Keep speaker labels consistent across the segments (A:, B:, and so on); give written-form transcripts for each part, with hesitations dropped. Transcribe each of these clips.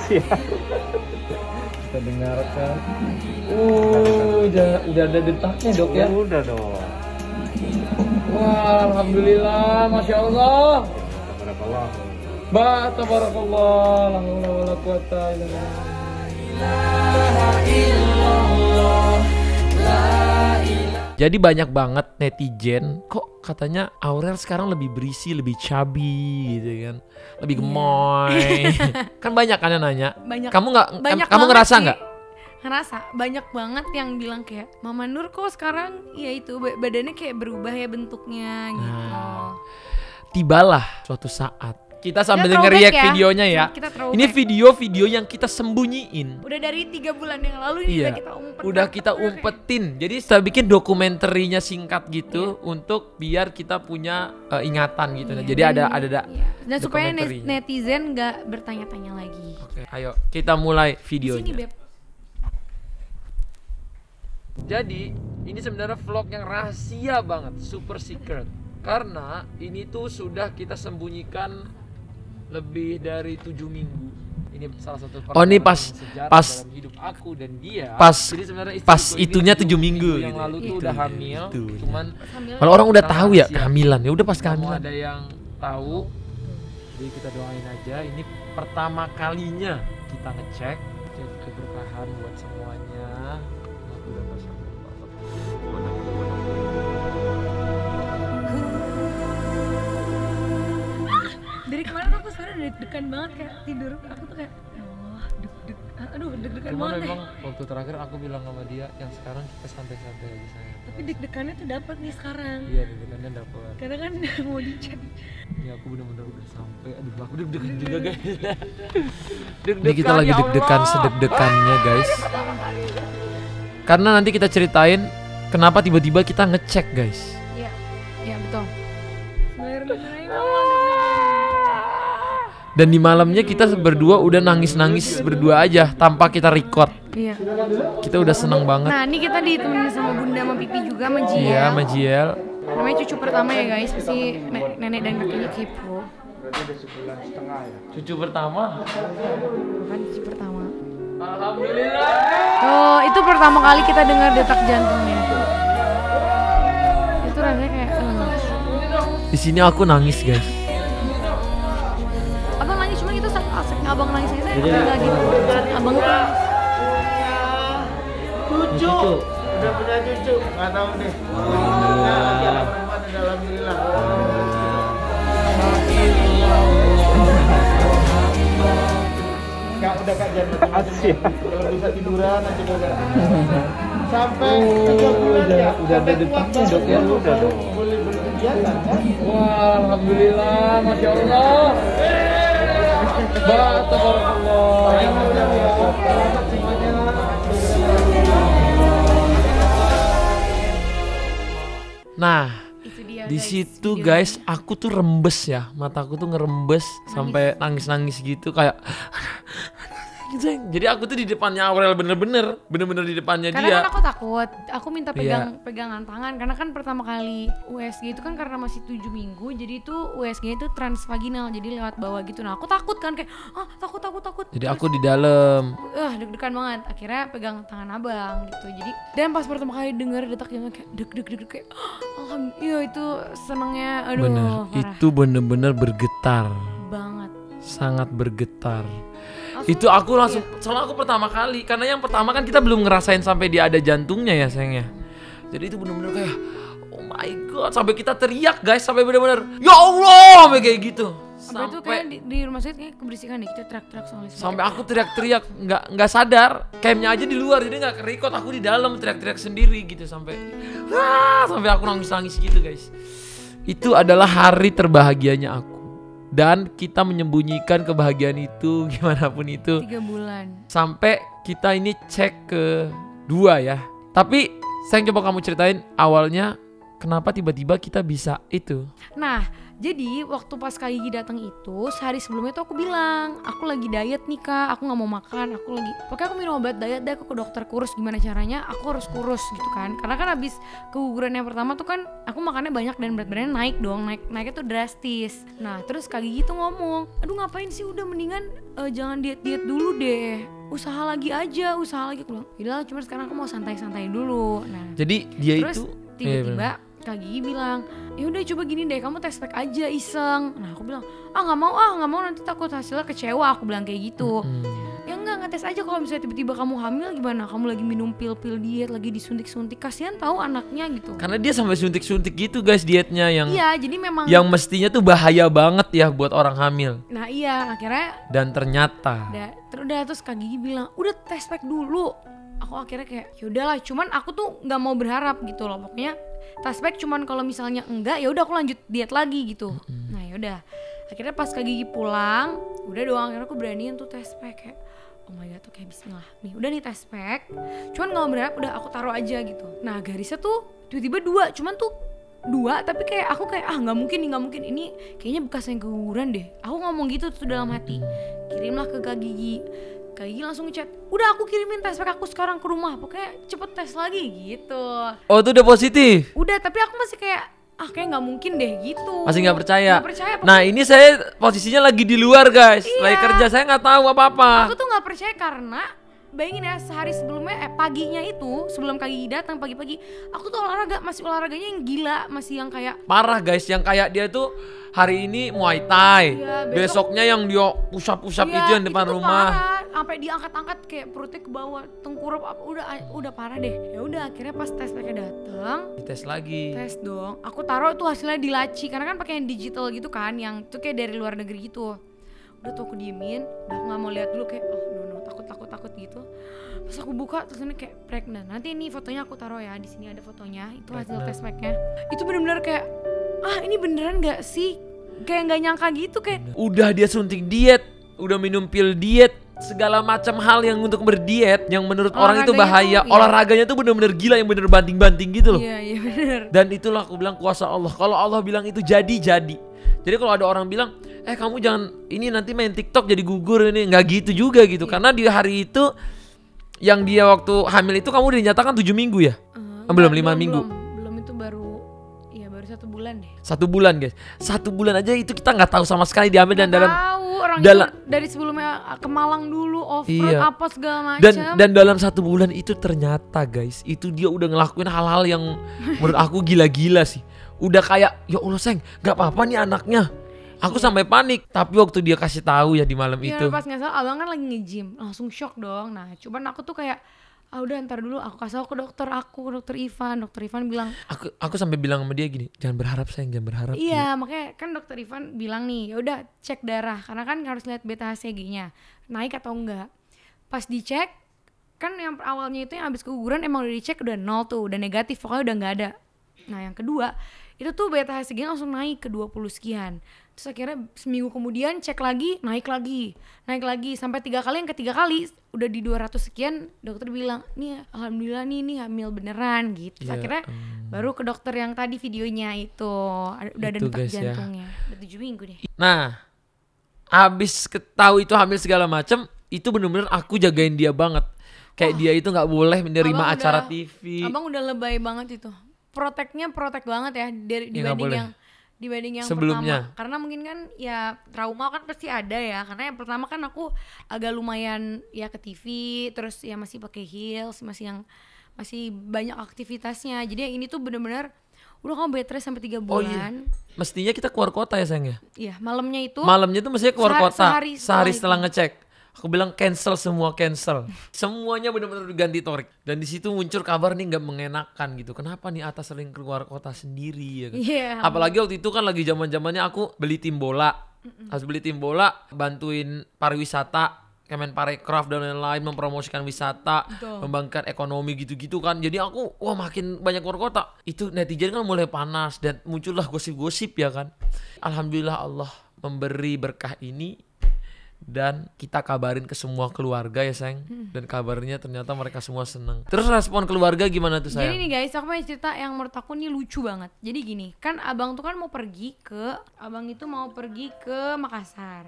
A: Kita dengarkan. Udah ada detaknya dok ya?
B: Udah dong.
A: Wah, alhamdulillah, masya Allah.
B: Tabarakallah.
A: Tabarakallah, la haula wala quwata illa billah. Jadi banyak banget netizen, kok katanya Aurel sekarang lebih berisi, lebih chubby gitu kan, lebih gemoy. Kan banyak kan yang nanya.
C: Banyak.
A: Kamu ngerasa nggak?
C: Ngerasa banyak banget yang bilang kayak Mama Nur kok sekarang ya itu badannya kayak berubah ya bentuknya gitu.
A: Nah, tibalah suatu saat kita sambil
C: Kita
A: nge-react
C: throwback ya.
A: videonya ya.
C: Kita throwback.
A: Ini video-video yang kita sembunyiin.
C: Udah dari 3 bulan yang lalu ini
A: Iya, udah kita umpetin. Jadi kita bikin dokumenterinya singkat gitu untuk biar kita punya ingatan gitu. Nah, jadi ada
C: Dan supaya
A: dokumenterinya.
C: netizen nggak bertanya-tanya lagi.
A: Oke, ayo kita mulai
C: Di sini
A: videonya.
C: Beb.
A: Jadi ini sebenarnya vlog yang rahasia banget, super secret. Karena ini tuh sudah kita sembunyikan lebih dari 7 minggu. Ini salah satu
C: ini
A: pas
B: dalam hidup aku dan dia.
A: Jadi sebenarnya
B: pas
A: itunya 7 minggu
B: yang
A: gitu.
B: lalu tuh
A: Itu
B: udah
A: dia,
B: hamil.
A: itu.
B: Cuman
A: Kalau orang udah tahu ya
B: rahasia.
A: kehamilan, ya udah pas
B: nggak mau
A: kehamilan.
B: ada yang tahu. Jadi kita doain aja. Ini pertama kalinya kita ngecek. Jadi keberkahan buat semuanya. Aku udah pasang.
C: Dari kemarin aku sebenarnya deg-degan banget kayak tidur aku tuh kayak oh deg-degan
B: Cuman
C: banget
B: memang waktu terakhir aku bilang sama dia yang sekarang kita santai-santai aja sayang.
C: Tapi deg-degannya tuh dapat nih sekarang.
B: Iya deg-degannya dapet.
C: Karena kan mau dicek.
B: Ya aku bener-bener udah sampai. Aduh aku deg-degan juga guys.
A: Ini kita lagi
B: ya
A: deg-degan
B: Allah.
A: sedeg-degannya guys. Karena nanti kita ceritain kenapa tiba-tiba kita ngecek guys.
C: Iya, iya betul.
A: Dan di malamnya kita berdua udah nangis-nangis berdua aja tanpa kita record.
C: Iya.
A: Kita udah seneng banget.
C: Nah ini kita ditemenin sama Bunda sama Pipi juga sama Jiel.
A: Iya, sama Jiel.
C: Namanya cucu pertama ya guys, pasti nenek dan kakeknya kepo.
A: Cucu pertama.
C: Kan cucu pertama.
A: Alhamdulillah.
C: Oh itu pertama kali kita dengar detak jantungnya. Itu rasanya kayak
A: Di sini aku nangis guys.
C: abang nangis, cuma itu asik abang nangis aja enggak gitu. Abang tuh nangis.
D: Cucu udah punya cucu, nggak tahu deh. Nah, lagi anak perempuan ada alhamdulillah. Kak udah Kak jangan macam-macam. Kalau bisa tiduran aja udah. Sampai 3 bulan ya.
A: udah ada detaknya dok ya.
D: Udah dong. Boleh berkegiatan kan?
A: Wah, alhamdulillah, masya Allah. Tabarakallah. Nah,
C: Itu dia,
A: di
C: guys,
A: situ
C: video.
A: guys, aku tuh rembes ya, mataku tuh ngerembes sampai nangis-nangis gitu kayak. Jadi aku tuh di depannya Aurel bener-bener di depannya
C: Karena
A: dia.
C: kan aku takut, aku minta
A: Iya.
C: pegangan tangan karena kan pertama kali USG itu kan karena masih 7 minggu, jadi itu USG itu transvaginal, jadi lewat bawah gitu. Nah aku takut kan kayak takut.
A: Jadi aku di dalam.
C: Deg-degan banget. Akhirnya pegang tangan abang gitu. Jadi dan pas pertama kali dengar detak jantung kayak deg kayak alhamdulillah itu senengnya. Aduh
A: Bener,
C: parah
A: itu bener-bener bergetar,
C: banget.
A: sangat bergetar.
C: Langsung-
A: Itu aku langsung, soalnya aku pertama kali, karena yang pertama kan kita belum ngerasain sampai dia ada jantungnya ya sayangnya. Jadi itu bener-bener kayak oh my god, sampai kita teriak guys, sampai bener-bener ya Allah, sampai kayak gitu.
C: Sampai itu kayak di rumah sakit kayak keberisikan deh, kita teriak-teriak soalnya.
A: Sampai aku teriak-teriak nggak sadar, camnya aja di luar jadi nggak kerekod, aku di dalam teriak-teriak sendiri gitu sampai aku nangis-nangis gitu guys. Itu adalah hari terbahagianya aku. Dan kita menyembunyikan kebahagiaan itu gimana pun itu
C: 3 bulan.
A: sampai kita ini cek kedua ya. Tapi saya coba kamu ceritain awalnya kenapa tiba-tiba kita bisa itu.
C: Nah, Jadi waktu pas Kak Gigi datang itu sehari sebelumnya tuh aku bilang aku lagi diet nih Kak, aku nggak mau makan, pokoknya aku minum obat diet deh, aku ke dokter kurus, gimana caranya aku harus kurus gitu kan, karena kan abis keguguran yang pertama tuh kan aku makannya banyak dan berat badannya naik dong, naiknya tuh drastis. Nah terus Kak Gigi tuh ngomong, aduh ngapain sih, udah mendingan jangan diet dulu deh, usaha lagi, aku bilang yaudah cuma sekarang aku mau santai-santai dulu. Nah
A: Jadi dia
C: terus
A: itu
C: tiba-tiba Kak Gigi bilang, ya udah coba gini deh, kamu tes pack aja iseng. Nah aku bilang, nggak mau nanti takut hasilnya kecewa, aku bilang kayak gitu. Ya enggak tes aja, kalau misalnya tiba-tiba kamu hamil gimana, kamu lagi minum pil-pil diet, lagi disuntik-suntik, kasihan tahu anaknya gitu.
A: karena dia sampai suntik-suntik gitu guys dietnya yang
C: Iya jadi memang
A: yang mestinya tuh bahaya banget ya buat orang hamil.
C: Nah iya akhirnya
A: Dan ternyata
C: terus Kak Gigi bilang udah tes pack dulu. Aku akhirnya kayak yaudahlah, cuman aku tuh nggak mau berharap gitu loh, pokoknya tes pack cuman kalau misalnya enggak ya udah aku lanjut diet lagi gitu. Nah yaudah akhirnya pas Kak Gigi pulang udah doang, akhirnya aku beraniin tuh tes pack kayak oh my god tuh kayak bismillah nih, udah nih tes pack, cuman nggak mau berharap, udah aku taruh aja gitu. Nah garisnya tuh tiba-tiba 2, cuman tuh 2 tapi kayak aku kayak nggak mungkin ini kayaknya bekas yang keguguran deh, aku ngomong gitu tuh dalam hati. Kirimlah ke Kak Gigi langsung ngechat, udah aku kirimin tes pack aku sekarang ke rumah, pokoknya cepet tes lagi gitu.
A: oh itu udah positif.
C: Udah tapi aku masih kayak kayak nggak mungkin deh gitu,
A: Masih nggak percaya.
C: pokoknya.
A: Nah ini saya posisinya lagi di luar guys,
C: Iya.
A: lagi kerja, saya nggak tahu apa-apa.
C: Aku tuh nggak percaya karena bayangin ya, sehari sebelumnya paginya itu sebelum Kak Gigi datang pagi-pagi aku tuh masih olahraganya yang gila, masih yang kayak
A: Parah guys, yang kayak dia tuh hari ini Muay Thai,
C: Iya,
A: besoknya yang dia push-up itu yang depan
C: itu tuh
A: rumah.
C: parah, sampai diangkat-angkat kayak perutnya ke bawah, tengkurap udah parah deh. Ya udah akhirnya pas tes packnya datang,
A: Dites lagi.
C: tes dong. Aku taruh tuh hasilnya di laci karena kan pakai yang digital gitu kan, yang tuh kayak dari luar negeri gitu. Udah tuh aku diemin, udah aku nggak mau lihat dulu kayak no takut gitu. Pas aku buka tulisannya kayak pregnant. Nanti ini fotonya aku taruh ya, di sini ada fotonya. Itu hasil tes packnya. Itu benar-benar kayak ini beneran nggak sih? Kayak nggak nyangka gitu kayak.
A: Udah dia suntik diet, udah minum pil diet, segala macam hal yang untuk berdiet yang menurut orang itu bahaya.
C: tuh, iya.
A: Olahraganya tuh bener-bener gila, yang bener banting-banting gitu loh.
C: Iya bener.
A: Dan itulah aku bilang kuasa Allah. Kalau Allah bilang itu jadi. Jadi kalau ada orang bilang, kamu jangan ini nanti main TikTok jadi gugur ini, nggak gitu juga gitu. Karena di hari itu yang dia waktu hamil itu kamu udah dinyatakan 7 minggu ya? Belum 5 minggu.
C: Belum itu baru 1 bulan deh.
A: 1 bulan guys. 1 bulan aja itu kita nggak tahu sama sekali diambil dan dalam
C: Tahu orang
A: dalam-
C: itu dari sebelumnya ke Malang dulu, off-road
A: Iya.
C: apa segala macam.
A: dan dalam 1 bulan itu ternyata guys, itu dia udah ngelakuin hal-hal yang menurut aku gila-gila sih. Udah kayak ya Allah sayang, nggak apa-apa nih anaknya. Aku sampai panik, tapi waktu dia kasih tahu ya di malam
C: Iya,
A: itu.
C: pas nggak salah abang kan lagi nge-gym, langsung shock dong. Nah cuman aku tuh kayak udah ntar dulu, aku kasih ke dokter Ivan bilang
A: Aku sampai bilang sama dia gini, jangan berharap sayang, jangan berharap.
C: iya, makanya kan dokter Ivan bilang nih, ya udah cek darah karena kan harus lihat beta HCG-nya naik atau enggak. Pas dicek kan yang awalnya itu yang habis keguguran emang udah dicek udah 0 tuh, udah negatif, pokoknya udah nggak ada. Nah yang kedua itu tuh beta HCG langsung naik ke 20 sekian. Terus akhirnya seminggu kemudian cek lagi, naik lagi sampai 3 kali. Yang ketiga kali udah di 200 sekian, dokter bilang nih alhamdulillah nih hamil beneran gitu. Terus akhirnya baru ke dokter yang tadi videonya itu udah ada
A: Itu
C: detak
A: guys, ya.
C: jantungnya. Udah 7 minggu deh.
A: Nah, abis tahu itu hamil segala macam, itu bener-bener aku jagain dia banget. Kayak dia itu nggak boleh menerima
C: Abang
A: acara
C: udah-
A: TV.
C: Abang udah lebay banget itu. Protek banget ya
A: nggak boleh.
C: dibanding yang
A: Sebelumnya.
C: pertama. Karena mungkin kan ya trauma kan pasti ada ya. Karena yang pertama kan aku agak lumayan ya ke TV, terus ya masih pakai heels, masih banyak aktivitasnya. Jadi yang ini tuh benar-benar udah kamu bed rest sampai 3
A: Oh iya.
C: bulan.
A: Mestinya kita keluar kota ya sayang ya.
C: Iya, malamnya itu
A: Malamnya tuh mestinya keluar kota.
C: sehari
A: Sehari
C: setelah
A: setelah ngecek. Aku bilang cancel. Semuanya benar-benar diganti torik. Dan di situ muncul kabar nih nggak mengenakan gitu. Kenapa nih Atta sering keluar kota sendiri ya kan?
C: Iya.
A: Apalagi waktu itu kan lagi zaman-zamannya aku beli tim bola. Harus beli tim bola, bantuin pariwisata, Kemenparekraf dan lain-lain mempromosikan wisata,
C: Betul.
A: membangkitkan ekonomi gitu-gitu kan. Jadi aku makin banyak keluar kota. Itu netizen kan mulai panas dan muncullah gosip-gosip ya kan. Alhamdulillah Allah memberi berkah ini dan kita kabarin ke semua keluarga ya sayang. Dan kabarnya ternyata mereka semua seneng. Terus respon keluarga gimana tuh sayang?
C: Jadi nih guys, aku punya cerita yang menurut aku nih lucu banget. Jadi gini, kan abang tuh kan mau pergi ke Makassar.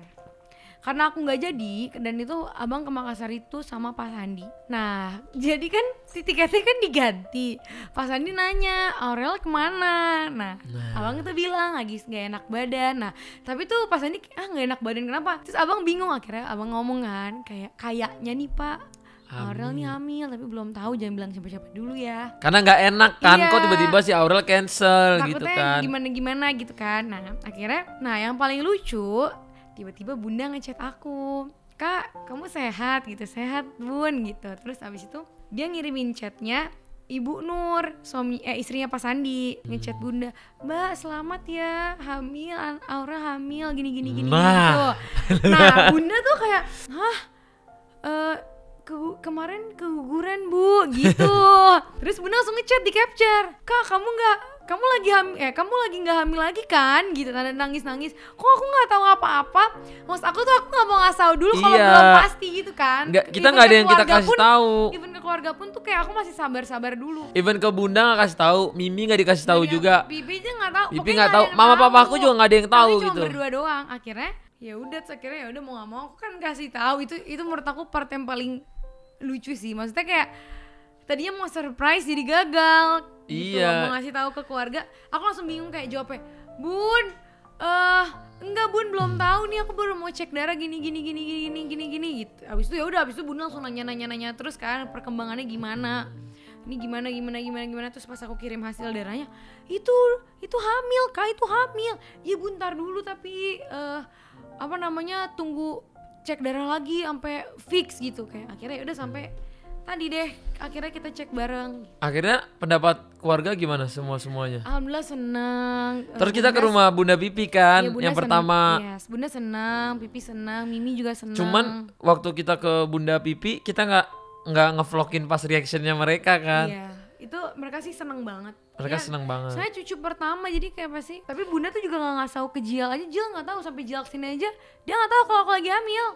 C: Karena aku nggak jadi, dan itu abang ke Makassar itu sama Pak Sandi. Nah, jadi kan tiketnya kan diganti. Pak Sandi nanya, Aurel kemana? Nah, abang itu bilang lagi nggak enak badan. Nah, tapi tuh Pak Sandi nggak enak badan kenapa? Terus abang bingung, akhirnya abang ngomong kan, kayaknya nih Pak, Aurel nih hamil, tapi belum tahu, jangan bilang siapa-siapa dulu ya.
A: Karena nggak enak kan,
C: Iya.
A: kok tiba-tiba si Aurel cancel gitu kan.
C: Takutnya gimana gitu kan. Nah, akhirnya, yang paling lucu, tiba-tiba bunda ngechat aku, Kak, kamu sehat gitu? Sehat bun gitu. Terus abis itu dia ngirimin chatnya Ibu Nur, istrinya Pak Sandi, ngechat bunda, Mbak selamat ya, hamil, Aura hamil, gini gitu. Nah bunda tuh kayak, kemarin keguguran bu, gitu. Terus bunda langsung ngechat di capture, Kak kamu lagi nggak hamil lagi kan, gitu, tanda nangis. Kok aku nggak tahu apa-apa? Maksud aku tuh aku nggak mau ngasih tahu dulu kalau belum pasti gitu kan.
A: Kita nggak ada yang kita kasih tahu.
C: Even ke keluarga pun tuh kayak aku masih sabar dulu.
A: Even ke bunda nggak kasih tahu, Mimi nggak dikasih tahu juga.
C: Bibi aja nggak tahu.
A: Bibi nggak tahu, mama papa aku juga nggak ada yang tahu
C: gitu.
A: gitu.
C: Cuma berdua doang. Akhirnya ya udah mau nggak mau aku kan kasih tahu. Itu menurut aku part yang paling lucu sih. Maksudnya kayak tadinya mau surprise jadi gagal. Gitu,
A: iya.
C: mau ngasih tahu ke keluarga, aku langsung bingung kayak jawabnya, Bun, enggak bun, belum tahu nih, aku baru mau cek darah gini gitu. Abis itu bun langsung nanya terus kan perkembangannya gimana, ini gimana. Terus pas aku kirim hasil darahnya, itu hamil kak, itu hamil. Ya bun, ntar dulu tapi tunggu cek darah lagi sampai fix gitu. Kayak akhirnya udah sampai tadi deh, akhirnya kita cek bareng.
A: Akhirnya pendapat keluarga gimana semuanya?
C: Alhamdulillah senang.
A: Terus kita ke rumah Bunda Pipi kan,
C: Bunda
A: yang pertama.
C: Yes, Bunda senang, Pipi senang, Mimi juga senang.
A: Cuman waktu kita ke Bunda Pipi, kita nggak ngevlogin pas reactionnya mereka kan.
C: Iya, itu mereka sih senang banget.
A: Mereka senang banget.
C: Saya cucu pertama jadi kayak apa sih? Tapi Bunda tuh juga nggak ngasih tahu ke Jial aja. Jial nggak tahu sampai Jial kesini aja. Dia nggak tahu kalau aku lagi hamil.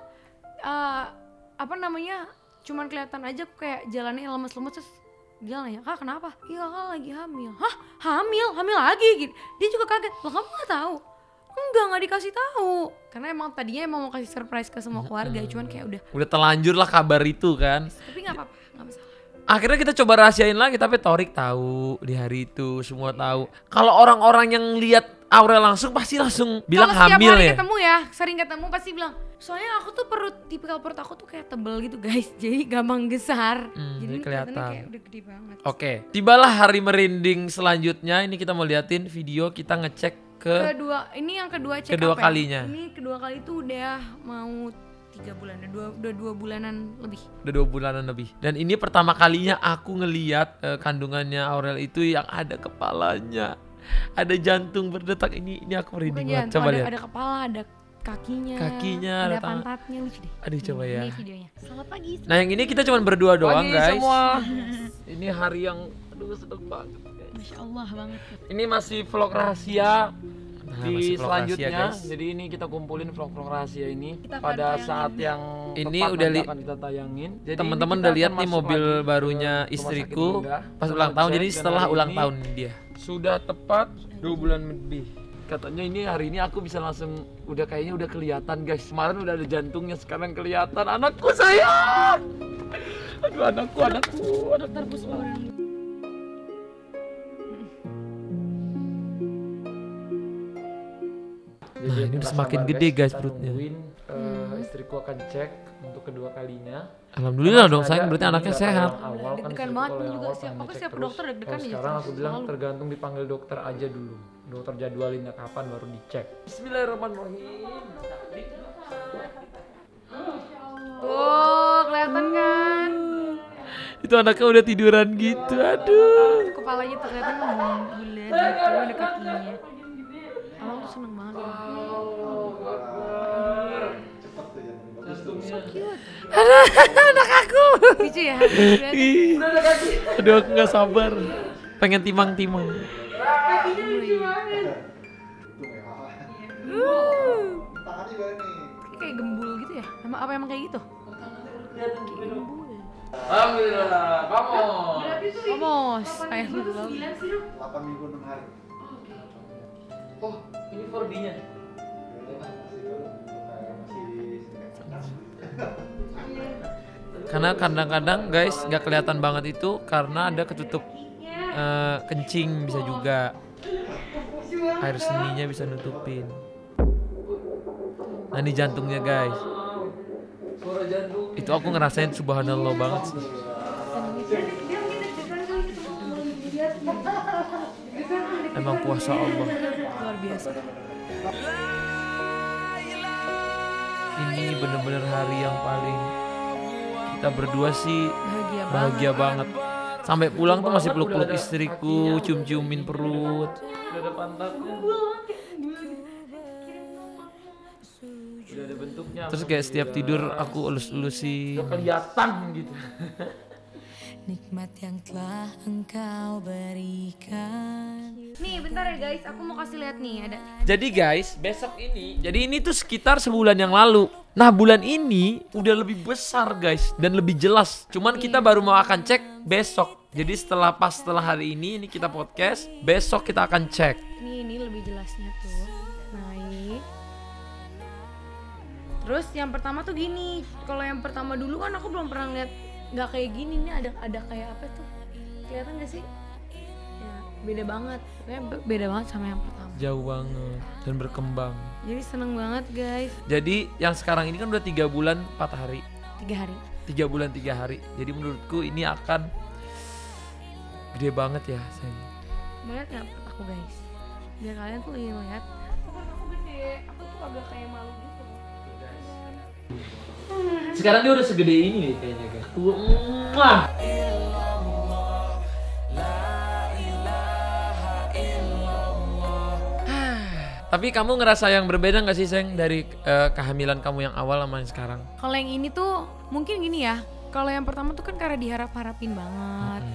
C: Cuman kelihatan aja aku kayak jalannya lemes-lemes, terus dia nanya, Kak kenapa? Iya Kak lagi hamil. Hah? Hamil lagi gitu. Dia juga kaget, lah kamu gak tahu? Enggak dikasih tahu. Karena emang tadinya mau kasih surprise ke semua keluarga, cuman kayak udah
A: terlanjur lah kabar itu kan.
C: Tapi gak apa-apa, gak masalah.
A: Akhirnya kita coba rahasiain lagi, tapi Torik tahu di hari itu, semua tahu. Kalau orang-orang yang lihat Aurel langsung pasti langsung bilang hamil ya.
C: Kalau sering ketemu pasti bilang, soalnya aku tuh tipikal perut aku tuh kayak tebel gitu guys, jadi gampang besar. Jadi
A: kelihatan
C: kayak udah gede banget.
A: Oke, tibalah hari merinding selanjutnya. Ini kita mau liatin video kita ngecek
C: Ini yang kedua check
A: kedua
C: up
A: kalinya.
C: Ini kedua kali tuh udah mau 3 bulan, udah 2 bulanan lebih.
A: Udah 2 bulanan lebih. Dan ini pertama kalinya aku ngeliat kandungannya Aurel itu yang ada kepalanya, ada jantung berdetak. Ini aku merinding banget. Coba lihat.
C: Ada kepala, ada kakinya, ada pantatnya, lucu deh.
A: Aduh coba ya.
C: Ini videonya. Selamat pagi.
A: Nah yang ini kita cuma berdua doang guys.
B: Semua.
A: Ini hari yang sedang banget.
C: Masya Allah banget.
A: Ini masih vlog rahasia.
B: Di selanjutnya,
A: rahasia,
B: jadi ini kita kumpulin vlog-vlog rahasia ini
C: Kita
B: pada
C: akan
B: saat yang
A: ini
B: tepat
A: udah
B: nanti akan kita tayangin. Jadi
A: teman-teman
B: ini
A: udah
B: kita
A: lihat
B: akan
A: nih
B: masuk
A: mobil
B: lagi ke
A: barunya
B: rumah sakit
A: istriku
B: Bunda.
A: pas ulang tahun. Jadi
B: Dan
A: setelah
B: hari
A: ulang
B: ini
A: tahun dia.
B: sudah tepat 2 bulan lebih. Katanya ini hari ini aku bisa langsung kayaknya udah kelihatan guys. Kemarin udah ada jantungnya, sekarang kelihatan. Anakku sayang. Aduh anakku.
C: Dokter Puspa udah nunggu.
A: Nah, ini udah semakin gede guys perutnya.
B: Istriku akan cek untuk kedua kalinya.
A: Alhamdulillah dong sayang, berarti anaknya sehat.
C: Deg-degan banget juga sih. Aku setiap dokter deg-degan aja.
B: Sekarang aku bilang tergantung dipanggil dokter aja dulu. Dokter jadwalin kapan baru dicek. Bismillahirrahmanirrahim.
C: Tuh, kelihatan kan?
A: Itu anaknya udah tiduran gitu. Aduh.
C: Kepalanya tuh kelihatan bulat gitu, ada kakinya. Abang tuh seneng banget. So cute.
A: Anak aku.
C: Lucu ya.
A: Ih. Aduh aku gak sabar. Pengen timang-timang.
C: Kayak gembul gitu ya. Apa emang kayak gitu?
A: Alhamdulillah, vamos.
C: Vamos. Kayak gitu.
D: 8 minggu 6 hari.
A: Oh, ini 4D-nya. Karena kadang-kadang guys nggak kelihatan banget itu karena ada ketutup kencing bisa juga. Air seninya bisa nutupin. Nah ini jantungnya guys. Itu aku ngerasain subhanallah banget sih. Emang puasa Allah.
C: Luar biasa.
A: Ini bener-bener hari yang paling kita berdua sih
C: Bahagia
A: banget. Sampai pulang tuh masih peluk-peluk istriku, cium-ciumin perut. Udah ada pantatnya. Udah ada bentuknya. Terus kayak setiap tidur aku elus-elusin. Udah kelihatan gitu.
E: Nikmat yang telah engkau berikan.
C: Nih bentar ya guys, aku mau kasih lihat nih ada.
A: Jadi guys, besok ini, jadi ini tuh sekitar sebulan yang lalu. Nah bulan ini udah lebih besar guys dan lebih jelas. Cuman kita baru mau akan cek besok. Jadi setelah hari ini kita podcast, besok kita akan cek.
C: Ini lebih jelasnya tuh. Naik. Terus yang pertama tuh gini. Kalau yang pertama dulu kan aku belum pernah lihat nggak kayak gini. Nih ada kayak apa tuh? Kelihatan gak sih? Ya, beda banget. Kayak beda banget sama yang pertama.
A: Jauh banget dan berkembang.
C: Jadi seneng banget guys.
A: Jadi yang sekarang ini kan udah 3 bulan 4 hari.
C: 3 hari.
A: 3 bulan 3 hari. Jadi menurutku ini akan gede banget ya sayang.
C: Melihat nggak perut aku guys? Biar kalian tuh lihat. Aku gede. Aku tuh agak kayak malu gitu.
A: Sekarang dia udah segede ini nih kayaknya guys. Wah. Tapi kamu ngerasa yang berbeda gak sih Seng dari kehamilan kamu yang awal sama yang sekarang?
C: Kalau yang ini tuh mungkin gini ya. Kalau yang pertama tuh kan karena diharap-harapin banget.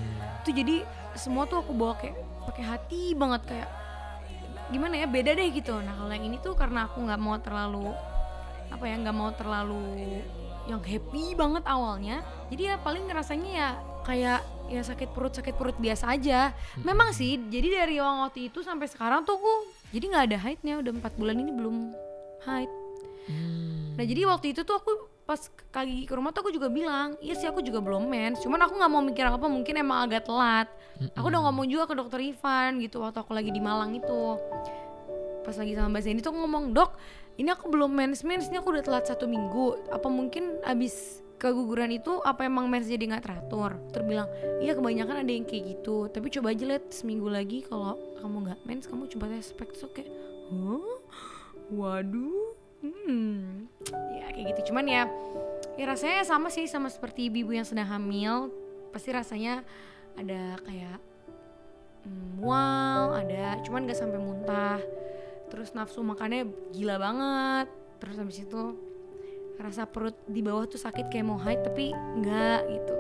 C: Tuh jadi semua tuh aku bawa kayak pakai hati banget kayak gimana ya, beda deh gitu. Nah kalau yang ini tuh karena aku nggak mau terlalu yang happy banget awalnya. Jadi ya paling ngerasanya ya kayak ya sakit perut biasa aja. Memang sih. Jadi dari waktu itu sampai sekarang tuh aku jadi nggak ada haidnya. Udah 4 bulan ini belum haid. Nah jadi waktu itu tuh aku pas kaki ke rumah tuh aku juga bilang, iya sih aku juga belum mens. Cuman aku nggak mau mikir apa, mungkin emang agak telat. Aku udah ngomong juga ke dokter Ivan gitu waktu aku lagi di Malang itu. Pas lagi sama Mbak Zeni tuh ngomong, dok ini aku belum mens, ini aku udah telat 1 minggu. Apa mungkin abis keguguran itu apa emang mens jadi nggak teratur? Terbilang, iya kebanyakan ada yang kayak gitu. Tapi coba aja lihat seminggu lagi kalau kamu nggak mens, kamu coba tes spek. So kayak, waduh, ya kayak gitu. Cuman ya rasanya sama sih, sama seperti ibu yang sedang hamil. Pasti rasanya ada kayak mual, ada, cuman nggak sampai muntah. Terus nafsu makannya gila banget. Terus habis itu rasa perut di bawah tuh sakit kayak mau haid tapi enggak gitu.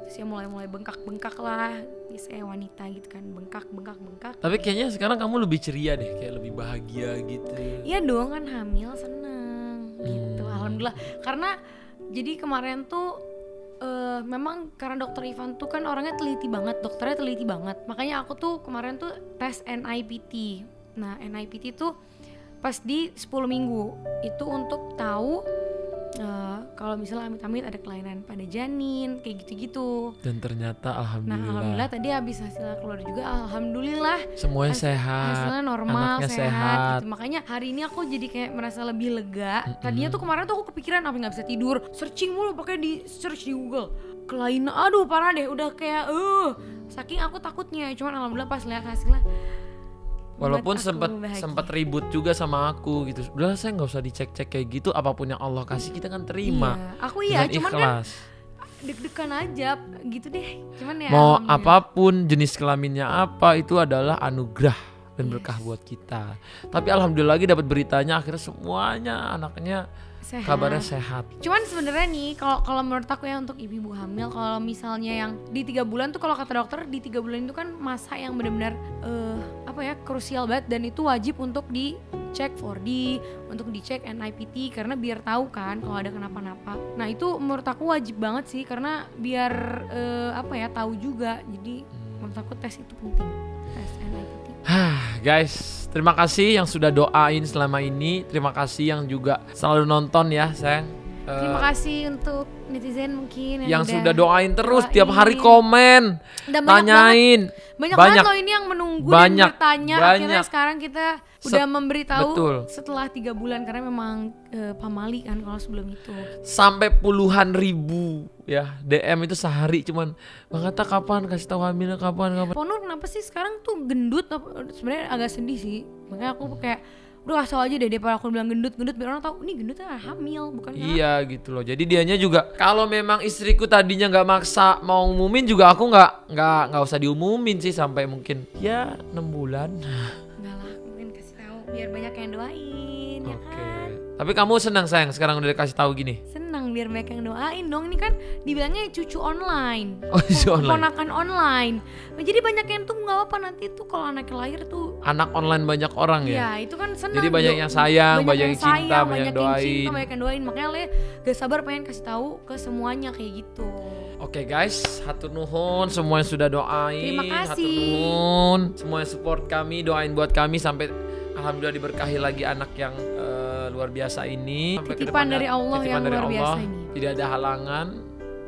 C: Terus ya mulai bengkak-bengkak lah. Biasanya wanita gitu kan, bengkak.
A: Tapi kayaknya sekarang kamu lebih ceria deh, kayak lebih bahagia gitu.
C: Iya dong, kan hamil seneng gitu. Alhamdulillah. Karena jadi kemarin tuh memang karena dokter Ivan tuh kan orangnya dokternya teliti banget. Makanya aku tuh kemarin tuh tes NIPT. Nah NIPT tuh pas di 10 minggu itu untuk tahu kalau misalnya amit-amit ada kelainan pada janin kayak gitu-gitu.
A: Dan ternyata alhamdulillah.
C: Nah alhamdulillah tadi habis hasilnya keluar juga, alhamdulillah
A: semuanya sehat,
C: hasilnya normal,
A: anaknya
C: sehat gitu. Makanya hari ini aku jadi kayak merasa lebih lega. Tadinya tuh kemarin tuh aku kepikiran apa nggak bisa tidur, searching mulu pakai di search di Google kelainan, aduh parah deh, udah kayak saking aku takutnya. Cuman alhamdulillah pas lihat hasilnya,
A: walaupun sempat ribut juga sama aku gitu. Udah saya nggak usah dicek-cek kayak gitu, apapun yang Allah kasih kita kan terima.
C: Iya, aku iya, cuman
A: ikhlas.
C: Kan deg-degan aja gitu deh. Cuman ya
A: mau apapun jenis kelaminnya apa itu adalah anugerah dan berkah buat kita. Tapi alhamdulillah lagi dapat beritanya akhirnya semuanya anaknya
C: sehat.
A: Kabarnya sehat.
C: Cuman sebenarnya nih kalau menurut aku ya untuk ibu-ibu hamil, kalau misalnya yang di 3 bulan tuh kalau kata dokter di 3 bulan itu kan masa yang benar-benar krusial banget dan itu wajib untuk dicek 4D, untuk dicek NIPT karena biar tahu kan kalau ada kenapa-napa. Nah itu menurut aku wajib banget sih karena biar tahu juga. Jadi menurut aku tes itu penting, tes NIPT.
A: Guys, terima kasih yang sudah doain selama ini. Terima kasih yang juga selalu nonton ya, sayang.
C: Terima kasih untuk netizen mungkin
A: yang
C: udah
A: sudah doain terus
C: doain.
A: tiap hari komen,
C: Dan
A: tanyain.
C: banyak banget loh ini yang menunggu dan bertanya. Akhirnya
A: banyak.
C: sekarang kita udah memberitahu
A: betul.
C: setelah 3 bulan karena memang pamali kan kalau sebelum itu.
A: Sampai puluhan ribu ya DM itu sehari cuman Bang Atta kapan kasih tahu hamilnya kapan.
C: Ponur kenapa sih sekarang tuh gendut? Sebenarnya agak sedih sih. Makanya aku kayak udah kasih aja deh daripada aku bilang gendut biar orang tahu ini gendutnya hamil bukan karena.
A: Iya gitu loh. Jadi dianya juga kalau memang istriku tadinya nggak maksa mau umumin juga aku nggak usah diumumin sih sampai mungkin ya 6 bulan.
C: Enggak lah, mungkin kasih tahu biar banyak yang doain ya kan.
A: Tapi kamu senang sayang sekarang udah dikasih tahu gini?
C: Senang biar banyak yang doain dong. Ini kan dibilangnya cucu online.
A: Oh, cucu online.
C: Ponakan online. Nah, jadi banyak yang tuh nggak apa nanti tuh kalau anak lahir tuh.
A: Anak online banyak orang ya?
C: Ya itu kan senang.
A: Jadi banyak yang sayang, banyak yang cinta, banyak yang doain.
C: Banyak yang doain. Makanya Le gak sabar pengen kasih tahu ke semuanya kayak gitu.
A: Oke guys, hatur nuhun semua yang sudah doain.
C: Terima kasih.
A: Hatur nuhun semua yang support kami, doain buat kami sampai alhamdulillah diberkahi lagi anak yang luar biasa ini. Sampai
C: Titipan dari Allah yang
A: dari
C: luar biasa
A: Allah.
C: ini.
A: Tidak ada halangan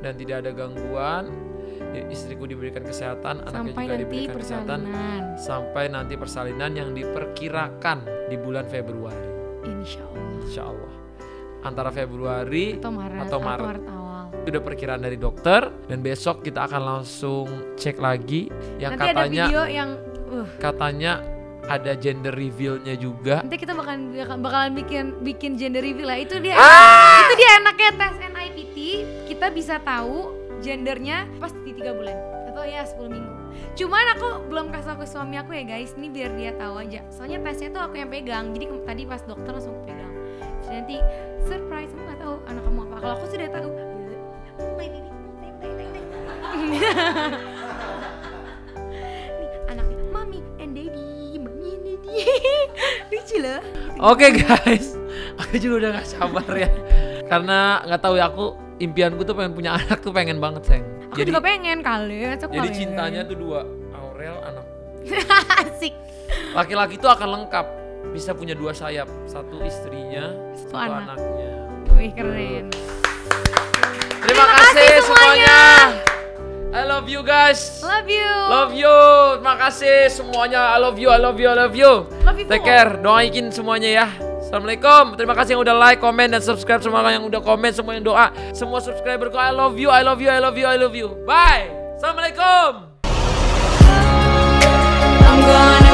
A: dan tidak ada gangguan. Istriku diberikan kesehatan, anaknya
C: Sampai
A: juga
C: nanti
A: diberikan kesehatan.
C: persalinan.
A: Sampai nanti persalinan yang diperkirakan di bulan Februari.
C: Insya Allah.
A: Insya Allah. Antara Februari
C: Atau Maret.
A: atau Maret.
C: awal.
A: Itu udah perkiraan dari dokter dan besok kita akan langsung cek lagi yang
C: Nanti ada
A: katanya
C: video yang
A: katanya ada gender reveal-nya juga.
C: nanti kita bakalan bikin gender reveal lah. Itu dia enaknya tes NIPT, kita bisa tahu gendernya pas di 3 bulan atau ya 10 minggu. Cuman aku belum kasih ke suami aku ya guys, ini biar dia tahu aja. Soalnya tesnya tuh aku yang pegang. Jadi tadi pas dokter langsung aku pegang. Jadi nanti surprise, aku nggak tahu anak kamu apa. Kalau aku sudah tahu. Nih anaknya mami and daddy, mami and daddy. Lucu loh.
A: Oke guys, aku juga udah gak sabar ya. Karena nggak tahu ya, aku impianku tuh pengen punya anak tuh pengen banget sayang.
C: Aku juga pengen kali.
A: Jadi cintanya tuh 2, Aurel anak.
C: Asik.
A: Laki-laki tuh akan lengkap, bisa punya 2 sayap, satu istrinya, satu
C: anak.
A: anaknya.
C: Wih keren.
A: Terima kasih semuanya. I love you guys.
C: Love you.
A: Love you. Terima kasih semuanya. I love you.
C: Love you
A: Take
C: full.
A: care. Doain semuanya ya. Assalamualaikum. Terima kasih yang udah like, comment, dan subscribe. Semua yang udah komen, semua yang doa, semua subscriberku. I love you. Bye. Assalamualaikum.
E: I'm gonna